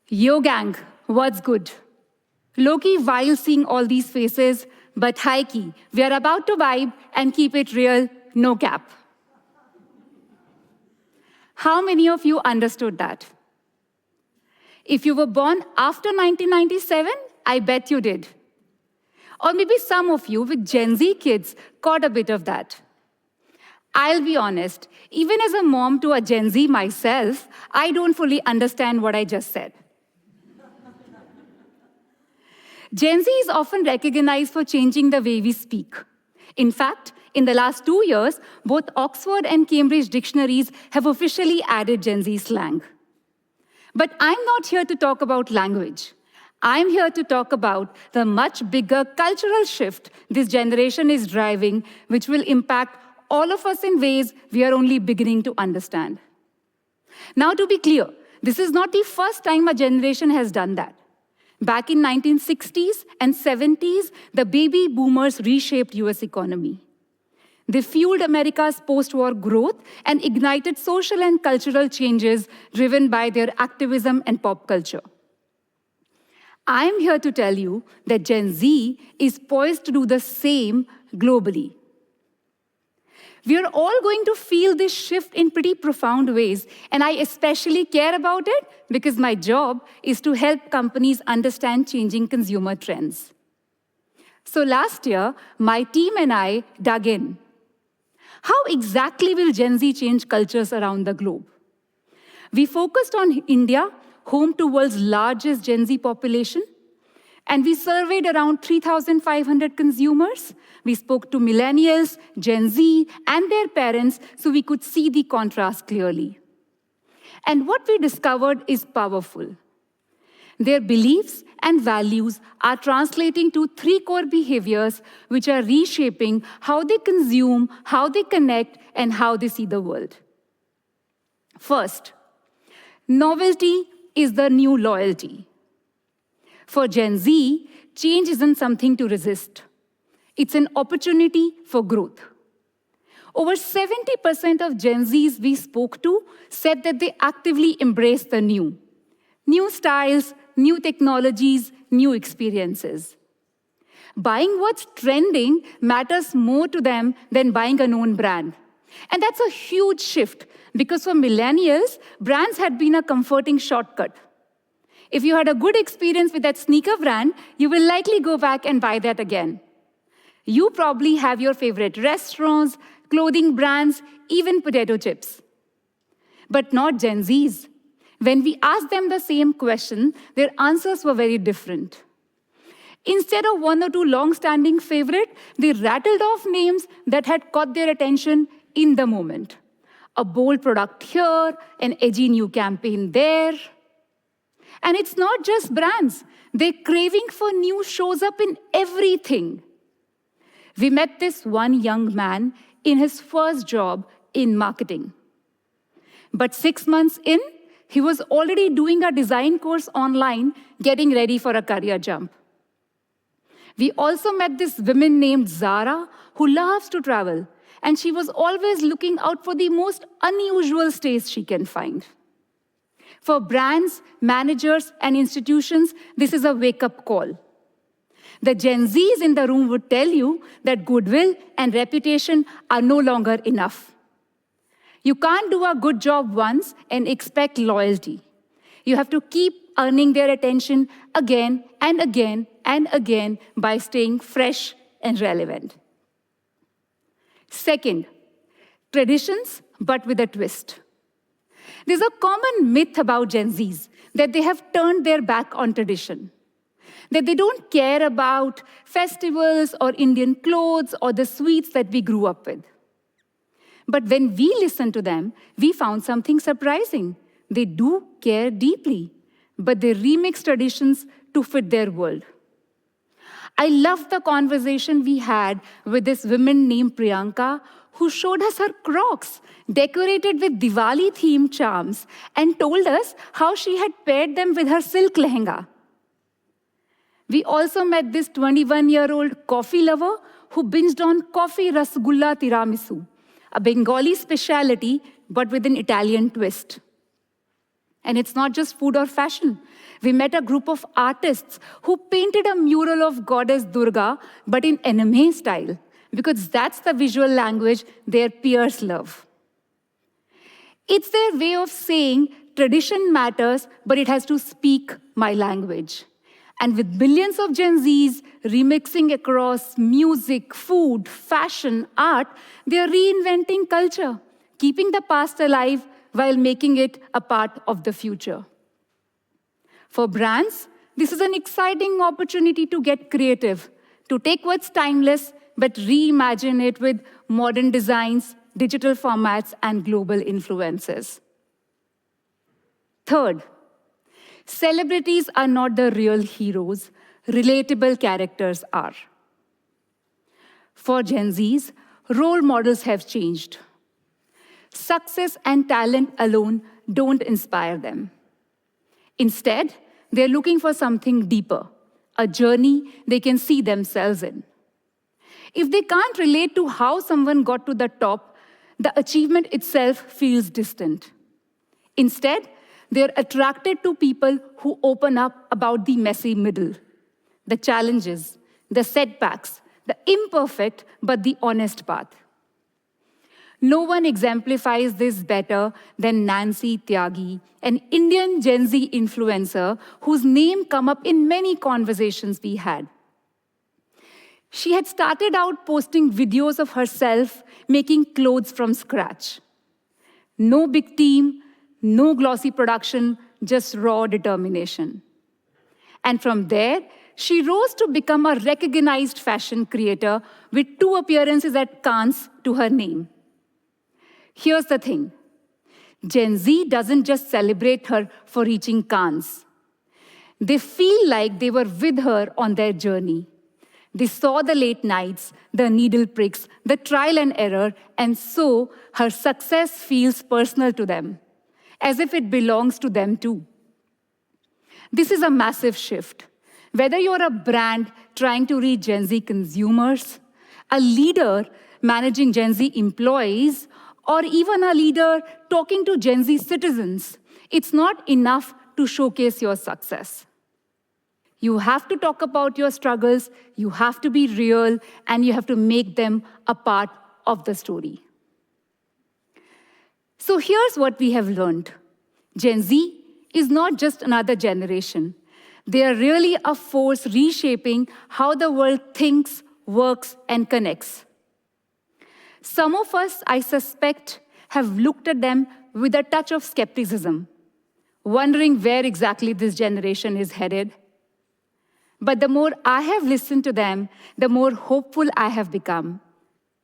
Yo gang, what's good? Low-key while seeing all these faces, but high-key, we are about to vibe and keep it real, no cap. How many of you understood that? If you were born after 1997, I bet you did. Or maybe some of you with Gen Z kids caught a bit of that. I'll be honest, even as a mom to a Gen Z myself, I don't fully understand what I just said. Gen Z is often recognized for changing the way we speak. In fact, in the last 2 years, both Oxford and Cambridge dictionaries have officially added Gen Z slang. But I'm not here to talk about language. I'm here to talk about the much bigger cultural shift this generation is driving, which will impact all of us in ways we are only beginning to understand. Now, to be clear, this is not the first time a generation has done that. Back in 1960s and 70s, the baby boomers reshaped US economy. They fueled America's post-war growth and ignited social and cultural changes driven by their activism and pop culture. I am here to tell you that Gen Z is poised to do the same globally. We are all going to feel this shift in pretty profound ways, and I especially care about it because my job is to help companies understand changing consumer trends. So last year, my team and I dug in. How exactly will Gen Z change cultures around the globe? We focused on India, home to the world's largest Gen Z population, and we surveyed around 3,500 consumers. We spoke to millennials, Gen Z, and their parents so we could see the contrast clearly. And what we discovered is powerful. Their beliefs and values are translating to 3 core behaviors which are reshaping how they consume, how they connect, and how they see the world. First, novelty is the new loyalty. For Gen Z, change isn't something to resist. It's an opportunity for growth. Over 70% of Gen Zs we spoke to said that they actively embrace the new. New styles, new technologies, new experiences. Buying what's trending matters more to them than buying a known brand. And that's a huge shift because for millennials, brands had been a comforting shortcut. If you had a good experience with that sneaker brand, you will likely go back and buy that again. You probably have your favorite restaurants, clothing brands, even potato chips. But not Gen Zs. When we asked them the same question, their answers were very different. Instead of 1 or 2 long-standing favorites, they rattled off names that had caught their attention in the moment. A bold product here, an edgy new campaign there. And it's not just brands. Their craving for new shows up in everything. We met this one young man in his first job in marketing. But 6 months in, he was already doing a design course online, getting ready for a career jump. We also met this woman named Zara, who loves to travel, and she was always looking out for the most unusual stays she can find. For brands, managers, and institutions, this is a wake-up call. The Gen Zs in the room would tell you that goodwill and reputation are no longer enough. You can't do a good job once and expect loyalty. You have to keep earning their attention again and again and again by staying fresh and relevant. Second, traditions, but with a twist. There's a common myth about Gen Zs that they have turned their back on tradition, that they don't care about festivals or Indian clothes or the sweets that we grew up with. But when we listened to them, we found something surprising. They do care deeply, but they remix traditions to fit their world. I loved the conversation we had with this woman named Priyanka, who showed us her Crocs, decorated with Diwali-themed charms, and told us how she had paired them with her silk lehenga. We also met this 21-year-old coffee lover who binged on coffee rasgulla tiramisu, a Bengali specialty, but with an Italian twist. And it's not just food or fashion. We met a group of artists who painted a mural of goddess Durga, but in anime style, because that's the visual language their peers love. It's their way of saying tradition matters, but it has to speak my language. And with billions of Gen Zs remixing across music, food, fashion, art, they're reinventing culture, keeping the past alive while making it a part of the future. For brands, this is an exciting opportunity to get creative, to take what's timeless, but reimagine it with modern designs, digital formats, and global influences. Third, celebrities are not the real heroes. Relatable characters are. For Gen Zs, role models have changed. Success and talent alone don't inspire them. Instead, they're looking for something deeper, a journey they can see themselves in. If they can't relate to how someone got to the top, the achievement itself feels distant. Instead, they're attracted to people who open up about the messy middle, the challenges, the setbacks, the imperfect but the honest path. No one exemplifies this better than Nancy Tyagi, an Indian Gen Z influencer whose name came up in many conversations we had. She had started out posting videos of herself making clothes from scratch. No big team, no glossy production, just raw determination. And from there, she rose to become a recognized fashion creator with 2 appearances at Cannes to her name. Here's the thing. Gen Z doesn't just celebrate her for reaching Cannes. They feel like they were with her on their journey. They saw the late nights, the needle pricks, the trial and error, and so her success feels personal to them, as if it belongs to them too. This is a massive shift. Whether you're a brand trying to reach Gen Z consumers, a leader managing Gen Z employees, or even a leader talking to Gen Z citizens, it's not enough to showcase your success. You have to talk about your struggles, you have to be real, and you have to make them a part of the story. So here's what we have learned. Gen Z is not just another generation. They are really a force reshaping how the world thinks, works, and connects. Some of us, I suspect, have looked at them with a touch of skepticism, wondering where exactly this generation is headed. But the more I have listened to them, the more hopeful I have become.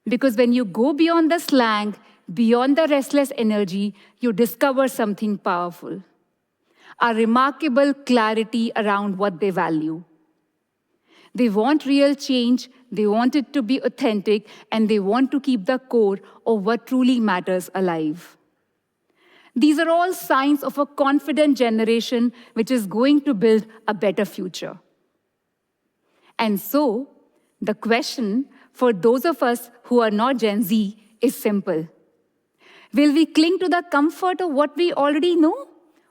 Because when you go beyond the slang, beyond the restless energy, you discover something powerful. A remarkable clarity around what they value. They want real change, they want it to be authentic, and they want to keep the core of what truly matters alive. These are all signs of a confident generation which is going to build a better future. And so, the question for those of us who are not Gen Z is simple. Will we cling to the comfort of what we already know?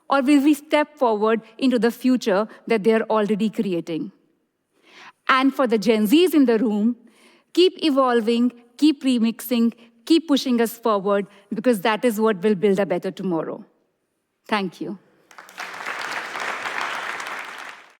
Or will we step forward into the future that they are already creating? And for the Gen Zs in the room, keep evolving, keep remixing, keep pushing us forward, because that is what will build a better tomorrow. Thank you.